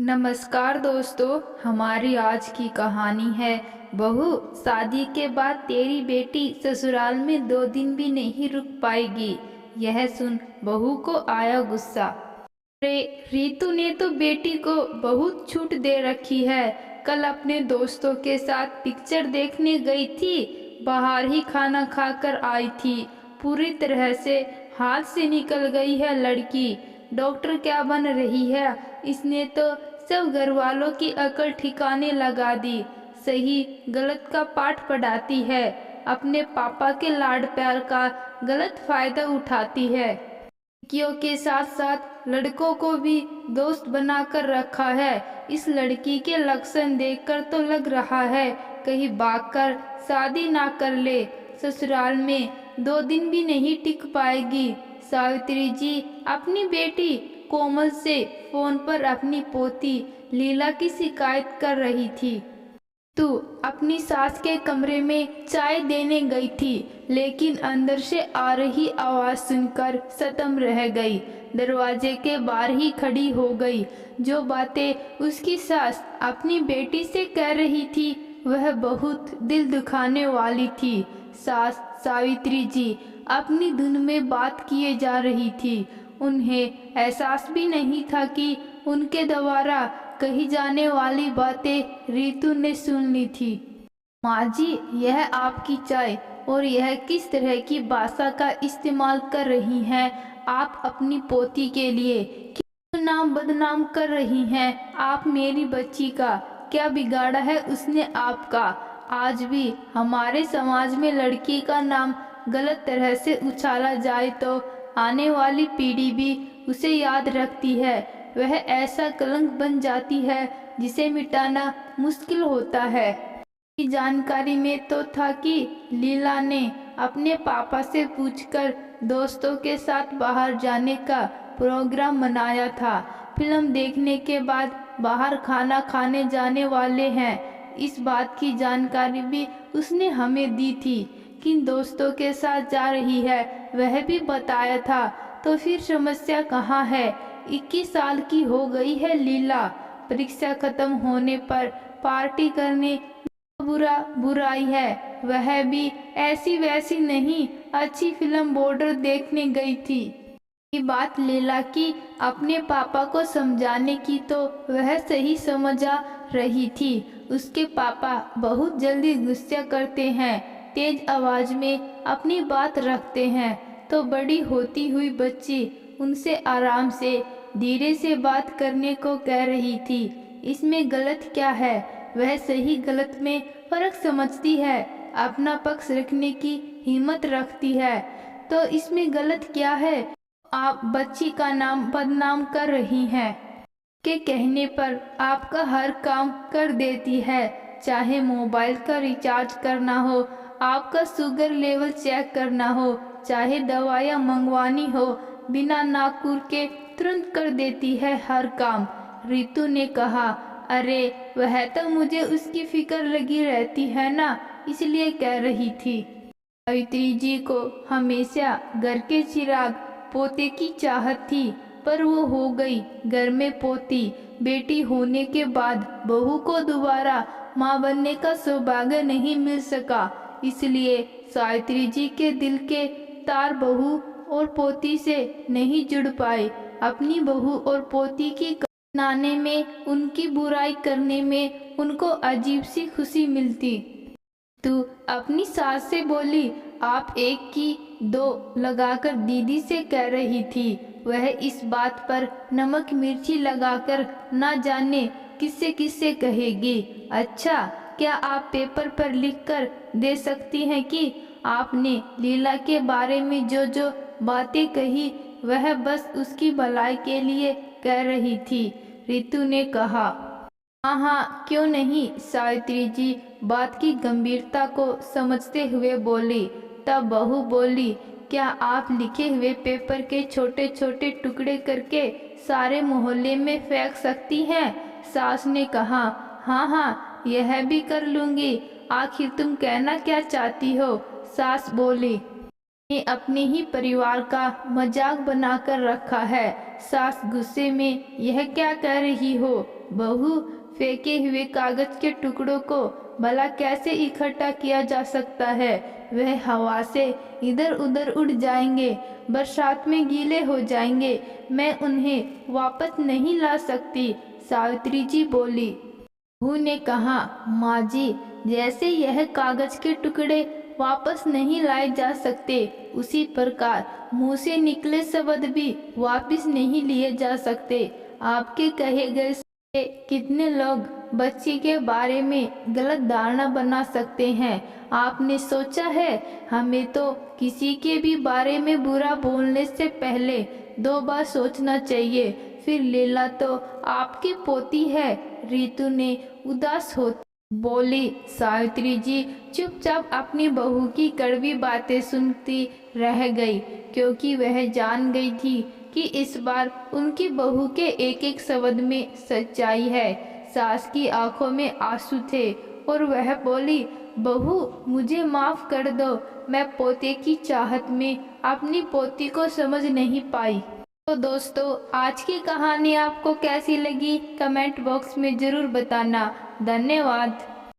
नमस्कार दोस्तों, हमारी आज की कहानी है बहू। शादी के बाद तेरी बेटी ससुराल में 2 दिन भी नहीं रुक पाएगी। यह सुन बहू को आया गुस्सा। अरे रीतू ने तो बेटी को बहुत छूट दे रखी है। कल अपने दोस्तों के साथ पिक्चर देखने गई थी, बाहर ही खाना खाकर आई थी। पूरी तरह से हाथ से निकल गई है लड़की। डॉक्टर क्या बन रही है, इसने तो सब घर वालों की अकल ठिकाने लगा दी। सही गलत का पाठ पढ़ाती है, अपने पापा के लाड प्यार का गलत फायदा उठाती है। लड़कियों के साथ साथ लड़कों को भी दोस्त बनाकर रखा है। इस लड़की के लक्षण देखकर तो लग रहा है कहीं भागकर शादी ना कर ले। ससुराल में 2 दिन भी नहीं टिक पाएगी। सावित्री जी अपनी बेटी कोमल से फोन पर अपनी पोती लीला की शिकायत कर रही थी। तू अपनी सास के कमरे में चाय देने गई थी, लेकिन अंदर से आ रही आवाज सुनकर सतम रह गई। दरवाजे के बाहर ही खड़ी हो गई। जो बातें उसकी सास अपनी बेटी से कह रही थी वह बहुत दिल दुखाने वाली थी। सास सावित्री जी अपनी धुन में बात किए जा रही थी। उन्हें एहसास भी नहीं था कि उनके द्वारा कही जाने वाली बातें रीतू ने सुन ली थी। माँ जी, यह आपकी चाय और यह किस तरह की भाषा का इस्तेमाल कर रही हैं आप अपनी पोती के लिए? क्यों नाम बदनाम कर रही हैं आप मेरी बच्ची का? क्या बिगाड़ा है उसने आपका? आज भी हमारे समाज में लड़की का नाम गलत तरह से उछाला जाए तो आने वाली पीढ़ी भी उसे याद रखती है। वह ऐसा कलंक बन जाती है जिसे मिटाना मुश्किल होता है। जानकारी में तो था कि लीला ने अपने पापा से पूछकर दोस्तों के साथ बाहर जाने का प्रोग्राम बनाया था। फिल्म देखने के बाद बाहर खाना खाने जाने वाले हैं। इस बात की जानकारी भी उसने हमें दी थी। किन दोस्तों के साथ जा रही है वह भी बताया था। तो फिर समस्या कहाँ है? 21 साल की हो गई है लीला। परीक्षा खत्म होने पर पार्टी करने बुराई है। वह भी ऐसी वैसी नहीं, अच्छी फिल्म बॉर्डर देखने गई थी। ये बात लीला की अपने पापा को समझाने की तो वह सही समझा रही थी। उसके पापा बहुत जल्दी गुस्सा करते हैं, तेज आवाज में अपनी बात रखते हैं। तो बड़ी होती हुई बच्ची उनसे आराम से धीरे से बात करने को कह रही थी। इसमें गलत क्या है? वह सही गलत में फर्क समझती है, अपना पक्ष रखने की हिम्मत रखती है। तो इसमें गलत क्या है? आप बच्ची का नाम बदनाम कर रही हैं। के कहने पर आपका हर काम कर देती है, चाहे मोबाइल का रिचार्ज करना हो, आपका शुगर लेवल चेक करना हो, चाहे दवाइयाँ मंगवानी हो, बिना नाकुर के तुरंत कर देती है हर काम। रीतू ने कहा, अरे वह तो मुझे उसकी फिक्र लगी रहती है ना, इसलिए कह रही थी। सावित्री जी को हमेशा घर के चिराग पोते की चाहत थी, पर वो हो गई घर में पोती। बेटी होने के बाद बहू को दोबारा माँ बनने का सौभाग्य नहीं मिल सका, इसलिए सावित्री जी के दिल के तार बहू और पोती से नहीं जुड़ पाए। अपनी बहू और पोती की नाने में, उनकी बुराई करने में उनको अजीब सी खुशी मिलती। तू अपनी सास से बोली, आप एक की दो लगाकर दीदी से कह रही थी। वह इस बात पर नमक मिर्ची लगाकर ना जाने किससे किससे कहेगी। अच्छा, क्या आप पेपर पर लिखकर दे सकती हैं कि आपने लीला के बारे में जो जो बातें कही वह बस उसकी भलाई के लिए कह रही थी? रीतू ने कहा, हाँ हाँ, क्यों नहीं। सावित्री जी बात की गंभीरता को समझते हुए बोली। तब बहू बोली, क्या आप लिखे हुए पेपर के छोटे छोटे टुकड़े करके सारे मोहल्ले में फेंक सकती हैं? सास ने कहा, हाँ हाँ, यह भी कर लूँगी। आखिर तुम कहना क्या चाहती हो? सास बोली, ने अपने ही परिवार का मजाक बनाकर रखा है। सास गुस्से में, यह क्या कह रही हो? बहू, फेंके हुए कागज के टुकड़ों को भला कैसे इकट्ठा किया जा सकता है? वह हवा से इधर उधर उड़ जाएंगे, बरसात में गीले हो जाएंगे, मैं उन्हें वापस नहीं ला सकती, सावित्री जी बोली। बहू ने कहा, माँ जी, जैसे यह कागज के टुकड़े वापस नहीं लाए जा सकते, उसी प्रकार मुंह से निकले शब्द भी वापस नहीं लिए जा सकते। आपके कहे गए से कितने लोग बच्ची के बारे में गलत धारणा बना सकते हैं। आपने सोचा है, हमें तो किसी के भी बारे में बुरा बोलने से पहले 2 बार सोचना चाहिए। फिर लीला तो आपकी पोती है, रितु ने उदास होती बोली। सावित्री जी चुपचाप अपनी बहू की कड़वी बातें सुनती रह गई, क्योंकि वह जान गई थी कि इस बार उनकी बहू के एक एक शब्द में सच्चाई है। सास की आंखों में आंसू थे और वह बोली, बहू, मुझे माफ कर दो, मैं पोते की चाहत में अपनी पोती को समझ नहीं पाई। तो दोस्तों, आज की कहानी आपको कैसी लगी कमेंट बॉक्स में ज़रूर बताना। धन्यवाद।